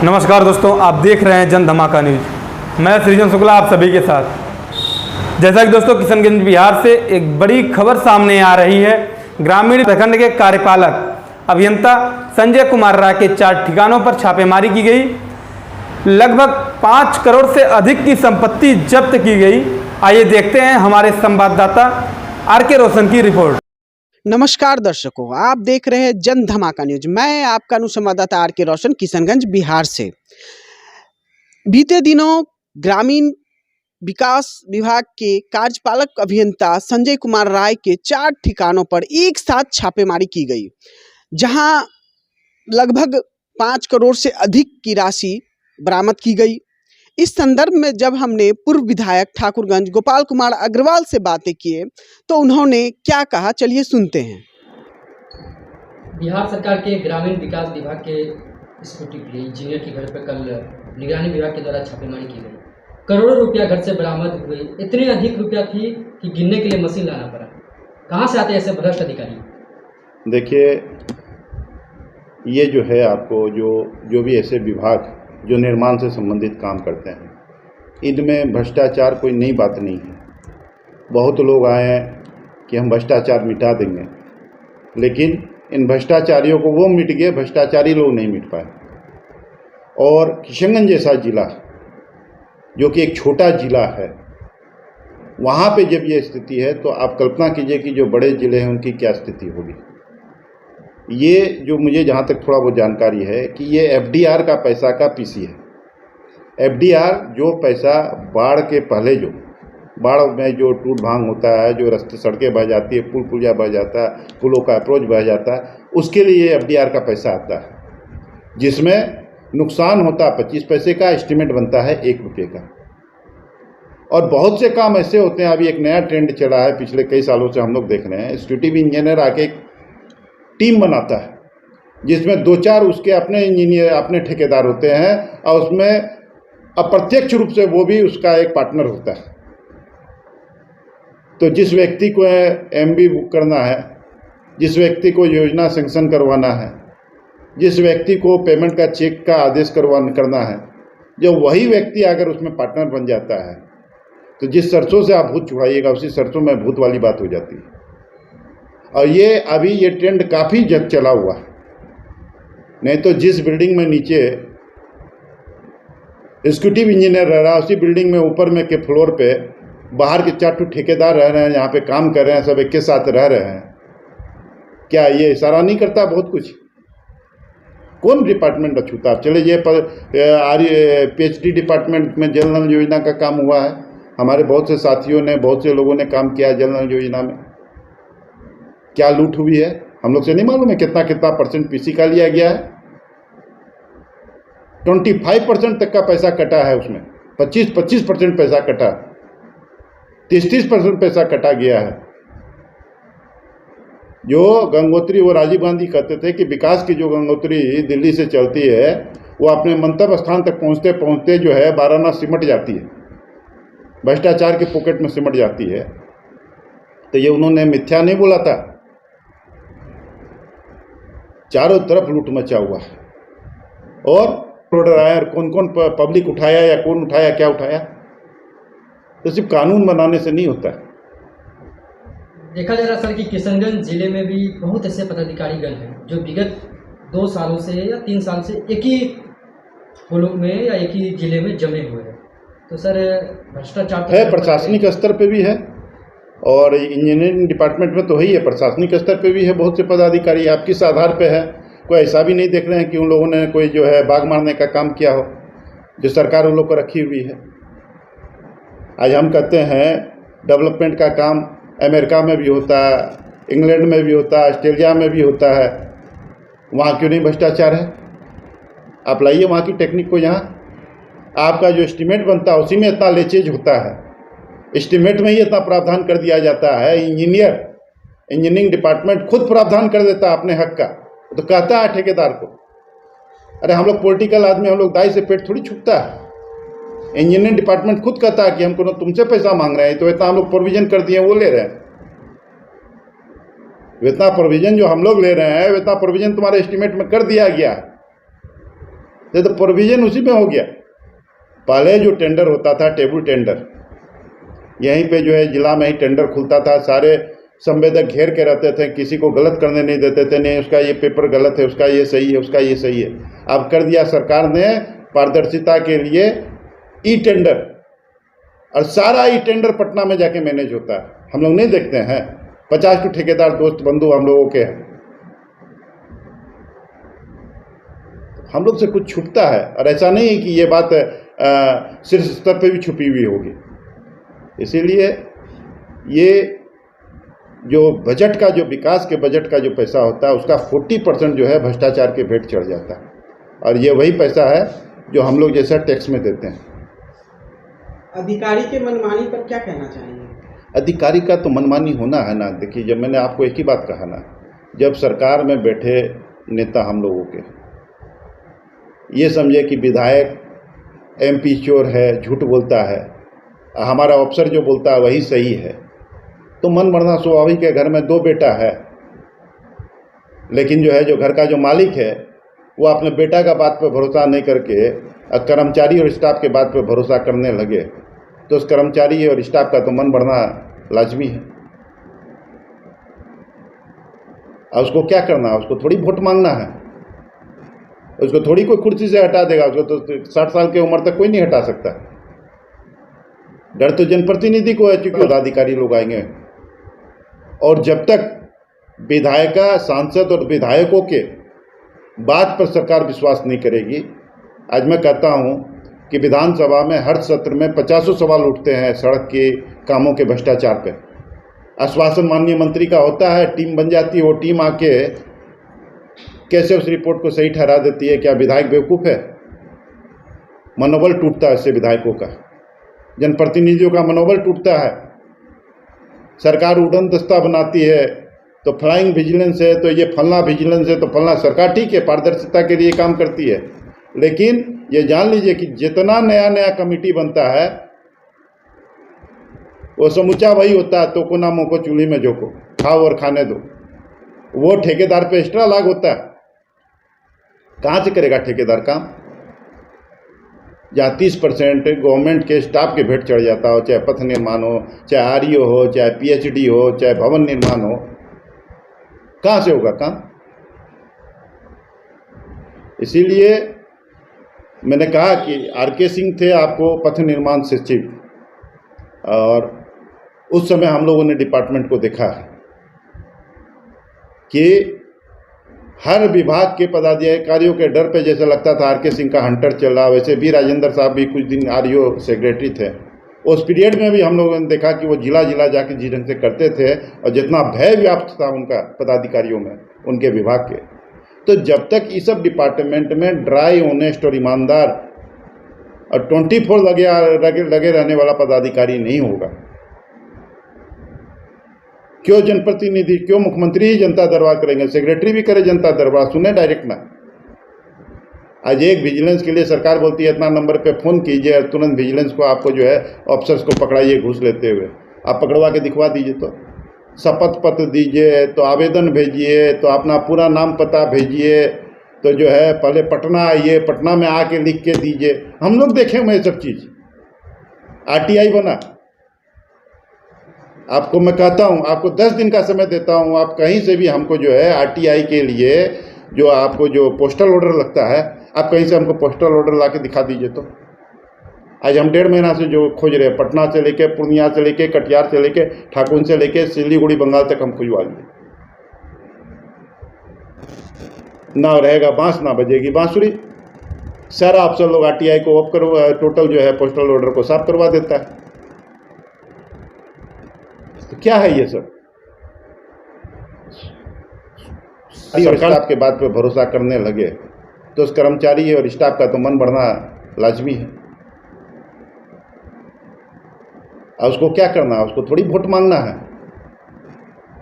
नमस्कार दोस्तों, आप देख रहे हैं जन धमाका न्यूज। मैं सृजन शुक्ला आप सभी के साथ। जैसा कि दोस्तों किशनगंज बिहार से एक बड़ी खबर सामने आ रही है। ग्रामीण प्रखंड के कार्यपालक अभियंता संजय कुमार राय के 4 ठिकानों पर छापेमारी की गई। लगभग 5 करोड़ से अधिक की संपत्ति जब्त की गई। आइए देखते हैं हमारे संवाददाता आर.के. रोशन की रिपोर्ट। नमस्कार दर्शकों, आप देख रहे हैं जन धमाका न्यूज। मैं आपका संवाददाता आर.के. रोशन किशनगंज बिहार से। बीते दिनों ग्रामीण विकास विभाग के कार्यपालक अभियंता संजय कुमार राय के 4 ठिकानों पर एक साथ छापेमारी की गई, जहां लगभग 5 करोड़ से अधिक की राशि बरामद की गई। इस संदर्भ में जब हमने पूर्व विधायक ठाकुरगंज गोपाल कुमार अग्रवाल से बातें किए तो उन्होंने क्या कहा, चलिए सुनते हैं। बिहार सरकार के ग्रामीण विकास विभाग के स्कूटी प्ले इंजीनियर के घर पर कल निगरानी विभाग के द्वारा छापेमारी की गई। करोड़ों रुपया घर से बरामद हुए। इतनी अधिक रुपया थी कि गिनने के लिए मशीन लाना पड़ा। कहाँ से आते ऐसे भ्रष्ट अधिकारी? देखिए, ये जो है आपको जो भी ऐसे विभाग जो निर्माण से संबंधित काम करते हैं, इनमें भ्रष्टाचार कोई नई बात नहीं है। बहुत लोग आए हैं कि हम भ्रष्टाचार मिटा देंगे, लेकिन इन भ्रष्टाचारियों को वो मिट गए, भ्रष्टाचारी लोग नहीं मिट पाए। और किशनगंज जैसा जिला जो कि एक छोटा जिला है, वहाँ पे जब ये स्थिति है तो आप कल्पना कीजिए कि जो बड़े जिले हैं उनकी क्या स्थिति होगी। ये जो मुझे जहाँ तक थोड़ा बहुत जानकारी है कि ये एफडीआर का पैसा का पीसी है। एफडीआर जो पैसा बाढ़ के पहले बाढ़ में जो टूट भांग होता है, जो रास्ते सड़कें बह जाती है, पुल पुलिया बह जाता है, पुलों का अप्रोच बह जाता है, उसके लिए एफडीआर का पैसा आता है, जिसमें नुकसान होता है 25 पैसे का, एस्टिमेट बनता है 1 रुपये का। और बहुत से काम ऐसे होते हैं, अभी एक नया ट्रेंड चला है, पिछले कई सालों से हम लोग देख रहे हैं। एसटीटीवी इंजीनियर आके एक टीम बनाता है जिसमें 2-4 उसके अपने इंजीनियर, अपने ठेकेदार होते हैं, और उसमें अप्रत्यक्ष रूप से वो भी उसका एक पार्टनर होता है। तो जिस व्यक्ति को एमबी बुक करना है, जिस व्यक्ति को योजना सेंक्शन करवाना है, जिस व्यक्ति को पेमेंट का चेक का आदेश करना है, जब वही व्यक्ति अगर उसमें पार्टनर बन जाता है तो जिस सरसों से आप भूत छुड़ाइएगा उसी सरसों में भूत वाली बात हो जाती है। और ये ट्रेंड काफ़ी जग चला हुआ है। नहीं तो जिस बिल्डिंग में नीचे एग्जीक्यूटिव इंजीनियर रह रहा है, उसी बिल्डिंग में ऊपर में के फ्लोर पे बाहर के 4 ठेकेदार रह रहे हैं, यहाँ पे काम कर रहे हैं, सब एक के साथ रह रहे हैं। क्या ये इशारा नहीं करता बहुत कुछ? कौन डिपार्टमेंट अछूता? चले ये PhD डिपार्टमेंट में जल नल योजना का काम हुआ है। हमारे बहुत से साथियों ने, बहुत से लोगों ने काम किया जल नल योजना में। क्या लूट हुई है हम लोग से नहीं मालूम है। कितना % पीसी का लिया गया है। 25% तक का पैसा कटा है उसमें। 25% पैसा कटा, 30% पैसा कटा गया है। जो गंगोत्री, वो राजीव गांधी कहते थे कि विकास की जो गंगोत्री दिल्ली से चलती है वो अपने मंतव्य स्थान तक पहुंचते पहुंचते जो है वाराणसी सिमट जाती है, भ्रष्टाचार के पॉकेट में सिमट जाती है। तो ये उन्होंने मिथ्या नहीं बोला था। चारों तरफ लूट मचा हुआ है। और ऑर्डर आया, कौन पब्लिक उठाया या कौन उठाया, क्या उठाया, तो सिर्फ कानून बनाने से नहीं होता है। देखा जा रहा सर कि किशनगंज जिले में भी बहुत ऐसे पदाधिकारीगण हैं जो विगत 2 सालों से या 3 साल से एक ही मुल्क में या एक ही जिले में जमे हुए हैं। तो सर भ्रष्टाचार है, प्रशासनिक स्तर पे भी है और इंजीनियरिंग डिपार्टमेंट में तो है ही है, प्रशासनिक स्तर पे भी है बहुत से पदाधिकारी। आप किस आधार पे है? कोई ऐसा भी नहीं देख रहे हैं कि उन लोगों ने कोई जो है बाग मारने का काम किया हो, जो सरकार उन लोग को रखी हुई है। आज हम कहते हैं डेवलपमेंट का काम अमेरिका में भी होता है, इंग्लैंड में भी होता है, ऑस्ट्रेलिया में भी होता है। वहाँ क्यों नहीं भ्रष्टाचार है? आप लाइए वहाँ की टेक्निक को यहाँ। आपका जो एस्टीमेट बनता है उसी में इतना लेचेज होता है, एस्टीमेट में ही इतना प्रावधान कर दिया जाता है। इंजीनियरिंग डिपार्टमेंट खुद प्रावधान कर देता है अपने हक का, तो कहता है ठेकेदार को, अरे हम लोग पॉलिटिकल आदमी, हम लोग दाई से पेट थोड़ी छुपता है। इंजीनियरिंग डिपार्टमेंट खुद कहता है कि हमको ना तुमसे पैसा मांग रहे हैं, तो इतना हम लोग प्रोविजन कर दिए वो ले रहे हैं। इतना प्रोविजन जो हम लोग ले रहे हैं, इतना प्रोविजन तुम्हारे एस्टीमेट में कर दिया गया है। तो प्रोविजन उसी में हो गया। पहले जो टेंडर होता था, टेबल टेंडर, यहीं पे जो है जिला में ही टेंडर खुलता था, सारे संवेदक घेर के रहते थे, किसी को गलत करने नहीं देते थे, नहीं उसका ये पेपर गलत है, उसका ये सही है, उसका ये सही है। अब कर दिया सरकार ने पारदर्शिता के लिए ई टेंडर, और सारा ई टेंडर पटना में जाके मैनेज होता है। हम लोग नहीं देखते हैं, 50 तो ठेकेदार दोस्त बंधु हम लोगों के हैं, हम लोग से कुछ छुपता है। और ऐसा नहीं है कि ये बात शीर्ष स्तर पे भी छुपी हुई होगी। इसीलिए ये जो बजट का, जो विकास के बजट का जो पैसा होता है, उसका 40% जो है भ्रष्टाचार के भेंट चढ़ जाता है। और ये वही पैसा है जो हम लोग जैसा टैक्स में देते हैं। अधिकारी के मनमानी पर क्या कहना चाहेंगे? अधिकारी का तो मनमानी होना है ना। देखिए, जब मैंने आपको एक ही बात कहा ना, जब सरकार में बैठे नेता हम लोगों के ये समझे कि विधायक MP चोर है, झूठ बोलता है, हमारा अफसर जो बोलता है वही सही है, तो मन बढ़ना स्वाभाविक है। घर में 2 बेटा है, लेकिन जो है, जो घर का जो मालिक है वो अपने बेटा का बात पे भरोसा नहीं करके कर्मचारी और स्टाफ के बात पे भरोसा करने लगे, तो उस कर्मचारी और स्टाफ का तो मन बढ़ना लाजमी है। और उसको क्या करना है? उसको थोड़ी वोट मांगना है, उसको थोड़ी कोई कुर्सी से हटा देगा। उसको तो 60 साल की उम्र तक कोई नहीं हटा सकता। डर तो जनप्रतिनिधि को है, चूंकि पदाधिकारी लोग आएंगे। और जब तक विधायिका, सांसद और विधायकों के बात पर सरकार विश्वास नहीं करेगी, आज मैं कहता हूं कि विधानसभा में हर सत्र में 50 सवाल उठते हैं सड़क के कामों के भ्रष्टाचार पे। आश्वासन माननीय मंत्री का होता है, टीम बन जाती है, वो टीम आके कैसे उस रिपोर्ट को सही ठहरा देती है। क्या विधायक बेवकूफ़ है? मनोबल टूटता है इससे विधायकों का, जनप्रतिनिधियों का मनोबल टूटता है। सरकार उड़न दस्ता बनाती है, तो फ्लाइंग विजिलेंस है, तो ये फलना विजिलेंस है, तो फलना। सरकार ठीक है, पारदर्शिता के लिए काम करती है, लेकिन ये जान लीजिए कि जितना नया नया कमेटी बनता है वो समूचा वही होता है, तो को नामों को चूल्ही में झोंको, खाओ और खाने दो। वो ठेकेदार पे एक्स्ट्रा लाग होता है। कहाँ से करेगा ठेकेदार काम? जहाँ 30% गवर्नमेंट के स्टाफ के भेंट चढ़ जाता हो, चाहे पथ निर्माण हो, चाहे REO हो, चाहे PhD हो, चाहे भवन निर्माण हो, कहाँ से होगा काम? इसीलिए मैंने कहा कि RK सिंह थे आपको पथ निर्माण सचिव, और उस समय हम लोगों ने डिपार्टमेंट को देखा है कि हर विभाग के पदाधिकारियों के डर पे जैसे लगता था RK सिंह का हंटर चल रहा, वैसे भी राजेंद्र साहब भी कुछ दिन REO सेक्रेटरी थे। उस पीरियड में भी हम लोगों ने देखा कि वो जिला जिला जाके जिस ढंग से करते थे, और जितना भय व्याप्त था उनका पदाधिकारियों में, उनके विभाग के। तो जब तक इस सब डिपार्टमेंट में ड्राई, ऑनेस्ट और ईमानदार और 24 लगे रहने वाला पदाधिकारी नहीं होगा, क्यों जनप्रतिनिधि, क्यों मुख्यमंत्री ही जनता दरबार करेंगे? सेक्रेटरी भी करे जनता दरबार, सुने डायरेक्ट ना। आज एक विजिलेंस के लिए सरकार बोलती है इतना नंबर पे फ़ोन कीजिए, और तुरंत विजिलेंस को आपको जो है ऑफिसर्स को पकड़ाइए घूस लेते हुए। आप पकड़वा के दिखवा दीजिए, तो शपथ पत्र दीजिए, तो आवेदन भेजिए, तो अपना पूरा नाम पता भेजिए, तो जो है पहले पटना आइए, पटना में आके लिख के दीजिए। हम लोग देखें मैं सब चीज़। RTI बना, आपको मैं कहता हूँ, आपको 10 दिन का समय देता हूँ, आप कहीं से भी हमको जो है RTI के लिए जो आपको जो पोस्टल ऑर्डर लगता है, आप कहीं से हमको पोस्टल ऑर्डर ला के दिखा दीजिए। तो आज हम 1.5 महीना से जो खोज रहे हैं, पटना से लेके, पूर्णिया से लेके, कटिहार से लेके, ठाकुर से लेके सिलीगुड़ी बंगाल तक हम खुजवा लिए। ना रहेगा बांस, ना बजेगी बांसुरी। सारा अफसर लोग RTI को ऑफ करवा, टोटल जो है पोस्टल ऑर्डर को साफ करवा देता है। तो क्या है ये सब? सरकार आपके बात पे भरोसा करने लगे, तो उस कर्मचारी और स्टाफ का तो मन बढ़ना लाजमी है। और उसको क्या करना है? उसको थोड़ी वोट मांगना है,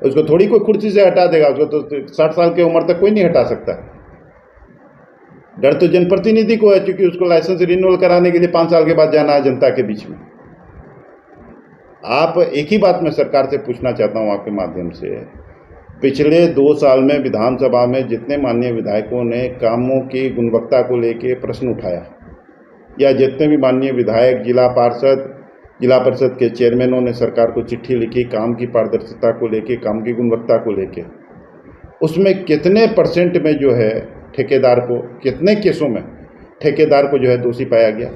उसको थोड़ी कोई कुर्सी से हटा देगा। उसको तो 60 साल की उम्र तक कोई नहीं हटा सकता। डर तो जनप्रतिनिधि को है, क्योंकि उसको लाइसेंस रिन्यूअल कराने के लिए 5 साल के बाद जाना है जनता के बीच में। आप एक ही बात मैं सरकार से पूछना चाहता हूं आपके माध्यम से पिछले 2 साल में विधानसभा में जितने माननीय विधायकों ने कामों की गुणवत्ता को लेके प्रश्न उठाया, या जितने भी माननीय विधायक, जिला परिषद के चेयरमैनों ने सरकार को चिट्ठी लिखी काम की पारदर्शिता को लेके, काम की गुणवत्ता को लेके, उसमें कितने % में जो है ठेकेदार को, कितने केसों में ठेकेदार को जो है दोषी पाया गया?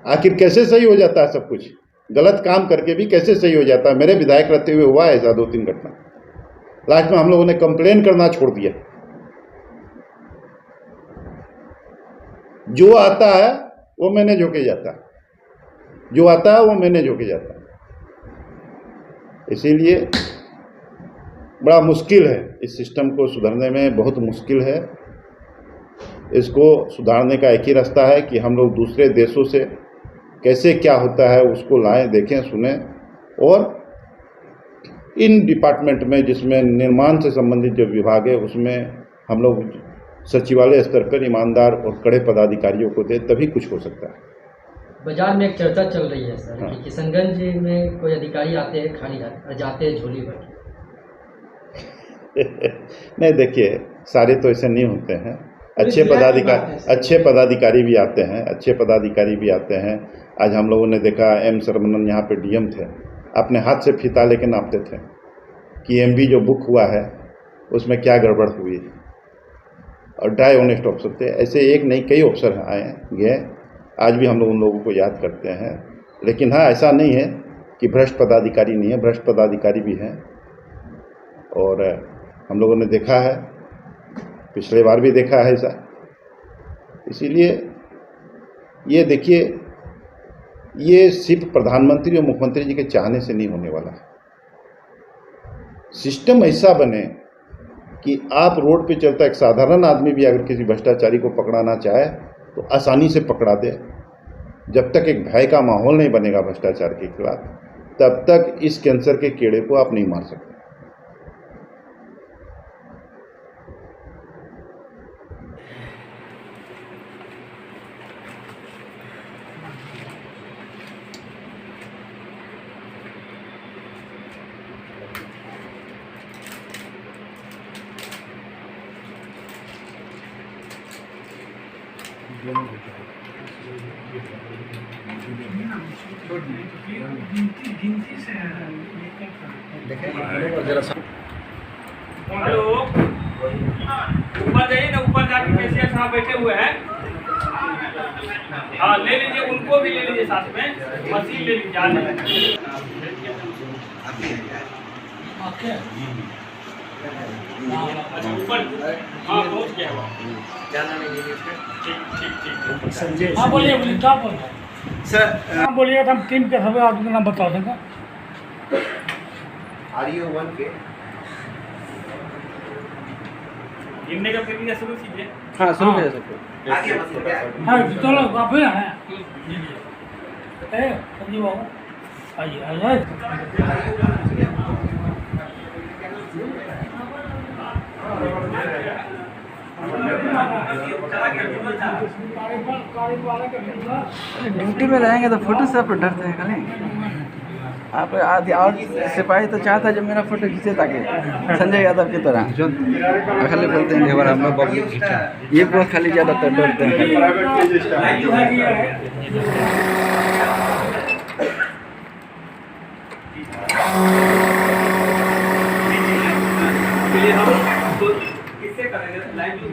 आखिर कैसे सही हो जाता है सब कुछ? गलत काम करके भी कैसे सही हो जाता है? मेरे विधायक रहते हुए हुआ ऐसा 2-3 घटना। लास्ट में हम लोगों ने कंप्लेन करना छोड़ दिया। जो आता है वो मैनेज होके जाता है, जो आता है वो मैनेज होके जाता है। इसीलिए बड़ा मुश्किल है, इस सिस्टम को सुधारने में बहुत मुश्किल है। इसको सुधारने का एक ही रास्ता है कि हम लोग दूसरे देशों से कैसे क्या होता है उसको लाएं, देखें, सुने, और इन डिपार्टमेंट में जिसमें निर्माण से संबंधित जो विभाग है उसमें हम लोग सचिवालय स्तर पर ईमानदार और कड़े पदाधिकारियों को दे, तभी कुछ हो सकता है। बाजार में एक चर्चा चल रही है सर कि किशनगंज में कोई अधिकारी आते हैं खाली हाथ जाते हैं झोली भर नहीं, देखिए सारे तो ऐसे नहीं होते हैं। अच्छे पदाधिकारी भी आते हैं, अच्छे पदाधिकारी भी आते हैं। आज हम लोगों ने देखा एम सरमनन यहाँ पे डीएम थे, अपने हाथ से फीता लेके नापते थे कि एमबी जो बुक हुआ है उसमें क्या गड़बड़ हुई, और ड्राई ऑनेस्ट अफसर थे। ऐसे एक नहीं कई अफसर आए गए, आज भी हम लोग उन लोगों को याद करते हैं। लेकिन हाँ, ऐसा नहीं है कि भ्रष्ट पदाधिकारी नहीं है, भ्रष्ट पदाधिकारी भी हैं। और हम लोगों ने देखा है, पिछले बार भी देखा है ऐसा। इसीलिए ये देखिए, ये सिर्फ प्रधानमंत्री और मुख्यमंत्री जी के चाहने से नहीं होने वाला। सिस्टम ऐसा बने कि आप रोड पे चलता एक साधारण आदमी भी अगर किसी भ्रष्टाचारी को पकड़ाना चाहे तो आसानी से पकड़ा दे। जब तक एक भय का माहौल नहीं बनेगा भ्रष्टाचार के खिलाफ, तब तक इस कैंसर के कीड़े को आप नहीं मार सकते। हेलो, ऊपर जाइए ना, ऊपर जाके कैशियर साहब बैठे हुए हैं। हाँ, ले लीजिए, उनको भी ले लीजिए साथ में, मशीन ले लीजिए। अच्छा, ऊपर हाँ पहुँच गया। ठीक। संजय, हाँ बोलिए क्या बोल रहे हैं सर? हाँ बोलिए, हम टीम के सभी आपका नाम बता देंगे। RU1 के गिनने का प्रक्रिया शुरू कीजिए। हाँ, शुरू कर सकते आगे मत क्या हाँ चलो आप हैं संजीव बाबू आइए आइए। ड्यूटी में रहेंगे तो फोटो से आप डरते हैं खाली। आप आदि और सिपाही तो चाहता जब मेरा फोटो खींचे ताकि संजय यादव की तरह खाली बोलते हैं कि हम लोग ये बहुत खाली ज़्यादातर डरते हैं। किससे करेंगे लाइव जो